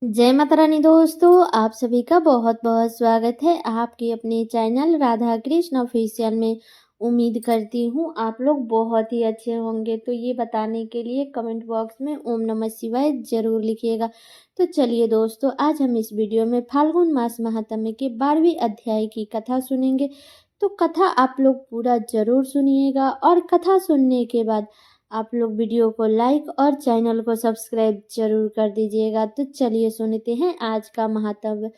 जय माता रानी दोस्तों, आप सभी का बहुत बहुत स्वागत है आपके अपने चैनल राधा कृष्ण ऑफिशियल में। उम्मीद करती हूँ आप लोग बहुत ही अच्छे होंगे। तो ये बताने के लिए कमेंट बॉक्स में ओम नमः शिवाय जरूर लिखिएगा। तो चलिए दोस्तों, आज हम इस वीडियो में फाल्गुन मास महात्म्य के 12वीं अध्याय की कथा सुनेंगे। तो कथा आप लोग पूरा जरूर सुनिएगा और कथा सुनने के बाद आप लोग वीडियो को लाइक और चैनल को सब्सक्राइब जरूर कर दीजिएगा। तो चलिए सुनते हैं आज का महात्म्य।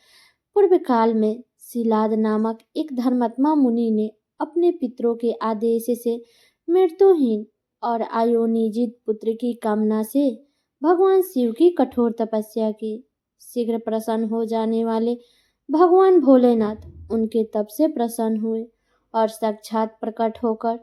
पूर्व काल में शिलाद नामक एक धर्मात्मा मुनि ने अपने पितरों के आदेश से मृत्युहीन और आयोनिजित पुत्र की कामना से भगवान शिव की कठोर तपस्या की। शीघ्र प्रसन्न हो जाने वाले भगवान भोलेनाथ उनके तप से प्रसन्न हुए और साक्षात प्रकट होकर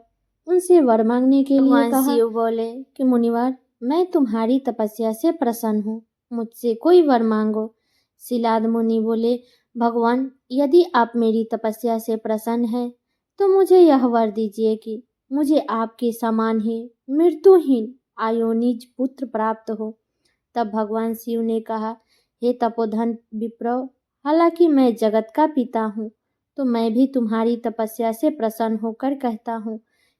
उनसे वर मांगने के लिए कहा। शिव बोले कि मुनिवर, मैं तुम्हारी तपस्या से प्रसन्न हूँ, मुझसे कोई वर मांगो। शिलाद मुनि बोले, भगवान, यदि आप मेरी तपस्या से प्रसन्न हैं तो मुझे यह वर दीजिए कि मुझे आपके समान ही मृत्युहीन आयोनिज पुत्र प्राप्त हो। तब भगवान शिव ने कहा, हे तपोधन विप्र, हालांकि मैं जगत का पिता हूँ, तो मैं भी तुम्हारी तपस्या से प्रसन्न होकर कहता हूँ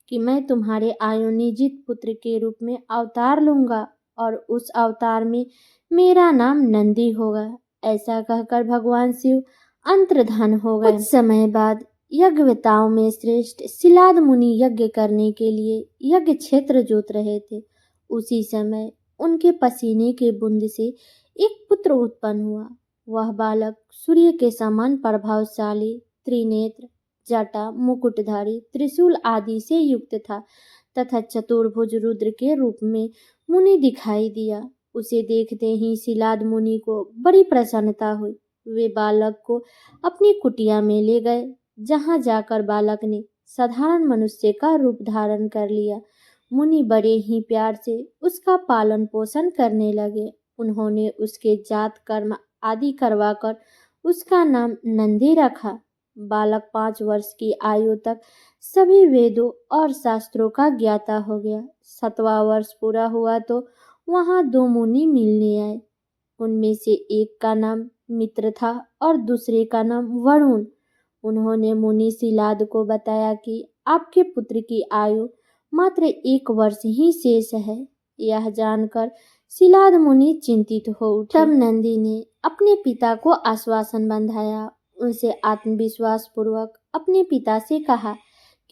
कि मैं तुम्हारे आयोनिजित पुत्र के रूप में अवतार लूंगा और उस अवतार में मेरा नाम नंदी होगा। ऐसा कहकर भगवान शिव अंतर्धान हो गए। कुछ समय बाद यज्ञवेताओं में श्रेष्ठ शिलाद मुनि यज्ञ करने के लिए यज्ञ क्षेत्र जोत रहे थे। उसी समय उनके पसीने के बूंद से एक पुत्र उत्पन्न हुआ। वह बालक सूर्य के समान प्रभावशाली, त्रिनेत्र, जटा, मुकुटधारी, त्रिशूल आदि से युक्त था तथा चतुर्भुज रुद्र के रूप में मुनि दिखाई दिया। उसे देखते ही शिलाद मुनि को बड़ी प्रसन्नता हुई। वे बालक को अपनी कुटिया में ले गए, जहां जाकर बालक ने साधारण मनुष्य का रूप धारण कर लिया। मुनि बड़े ही प्यार से उसका पालन पोषण करने लगे। उन्होंने उसके जात कर्म आदि करवाकर उसका नाम नंदी रखा। बालक 5 वर्ष की आयु तक सभी वेदों और शास्त्रों का ज्ञाता हो गया। 7वां वर्ष पूरा हुआ तो वहां 2 मुनि मिलने आए। उनमें से एक का नाम मित्र था और दूसरे का नाम वरुण। उन्होंने मुनि शिलाद को बताया कि आपके पुत्र की आयु मात्र 1 वर्ष ही शेष है। यह जानकर शिलाद मुनि चिंतित हो उठे। तब नंदी ने अपने पिता को आश्वासन बंधाया। उनसे आत्मविश्वास पूर्वक अपने पिता से कहा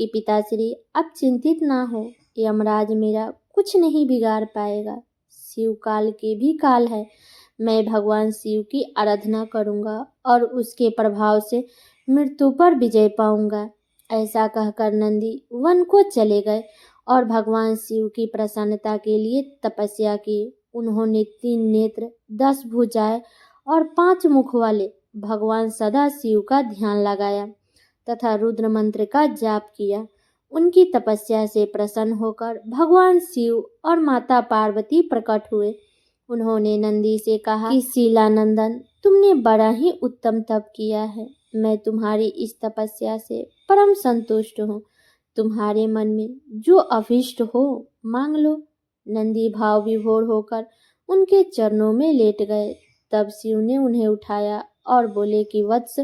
कि पिताश्री, आप चिंतित ना हो, यमराज मेरा कुछ नहीं बिगाड़ पाएगा। शिव काल के भी काल है। मैं भगवान शिव की आराधना करूंगा और उसके प्रभाव से मृत्यु पर विजय पाऊंगा। ऐसा कहकर नंदी वन को चले गए और भगवान शिव की प्रसन्नता के लिए तपस्या की। उन्होंने 3 नेत्र, 10 भुजाएं और 5 मुख वाले भगवान सदा शिव का ध्यान लगाया तथा रुद्र मंत्र का जाप किया। उनकी तपस्या से प्रसन्न होकर भगवान शिव और माता पार्वती प्रकट हुए। उन्होंने नंदी से कहा कि शीलानंदन, तुमने बड़ा ही उत्तम तप किया है। मैं तुम्हारी इस तपस्या से परम संतुष्ट हूँ। तुम्हारे मन में जो अभिष्ट हो मांग लो। नंदी भाव विभोर होकर उनके चरणों में लेट गए। तब शिव ने उन्हें उठाया और बोले कि वत्स,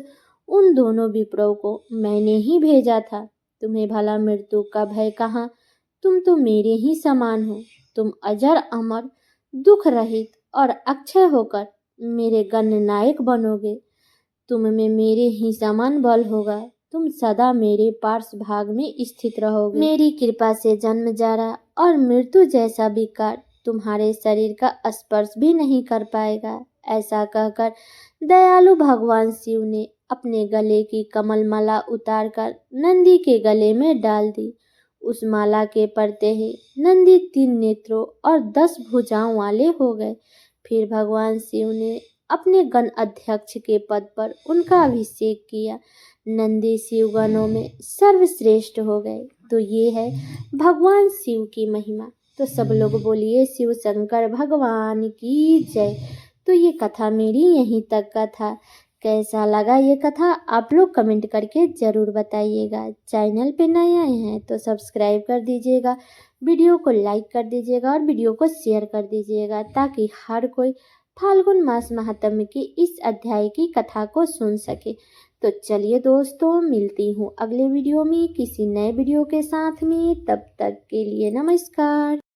उन दोनों विप्रों को मैंने ही भेजा था। तुम्हें भला मृत्यु का भय कहाँ? तुम तो मेरे ही समान हो। तुम अजर अमर, दुख रहित और अक्षय होकर मेरे गण नायक बनोगे। तुम में मेरे ही समान बल होगा। तुम सदा मेरे पार्श्व भाग में स्थित रहोगे। मेरी कृपा से जन्म जरा और मृत्यु जैसा विकार तुम्हारे शरीर का स्पर्श भी नहीं कर पाएगा। ऐसा कहकर दयालु भगवान शिव ने अपने गले की कमल माला उतारकर नंदी के गले में डाल दी। उस माला के पड़ते ही नंदी 3 नेत्रों और 10 भुजाओं वाले हो गए। फिर भगवान शिव ने अपने गण अध्यक्ष के पद पर उनका अभिषेक किया। नंदी शिवगणों में सर्वश्रेष्ठ हो गए। तो ये है भगवान शिव की महिमा। तो सब लोग बोलिए शिव शंकर भगवान की जय। तो ये कथा मेरी यहीं तक का था। कैसा लगा ये कथा आप लोग कमेंट करके ज़रूर बताइएगा। चैनल पे नए आए हैं तो सब्सक्राइब कर दीजिएगा, वीडियो को लाइक कर दीजिएगा और वीडियो को शेयर कर दीजिएगा ताकि हर कोई फाल्गुन मास महात्म्य की इस अध्याय की कथा को सुन सके। तो चलिए दोस्तों, मिलती हूँ अगले वीडियो में किसी नए वीडियो के साथ में। तब तक के लिए नमस्कार।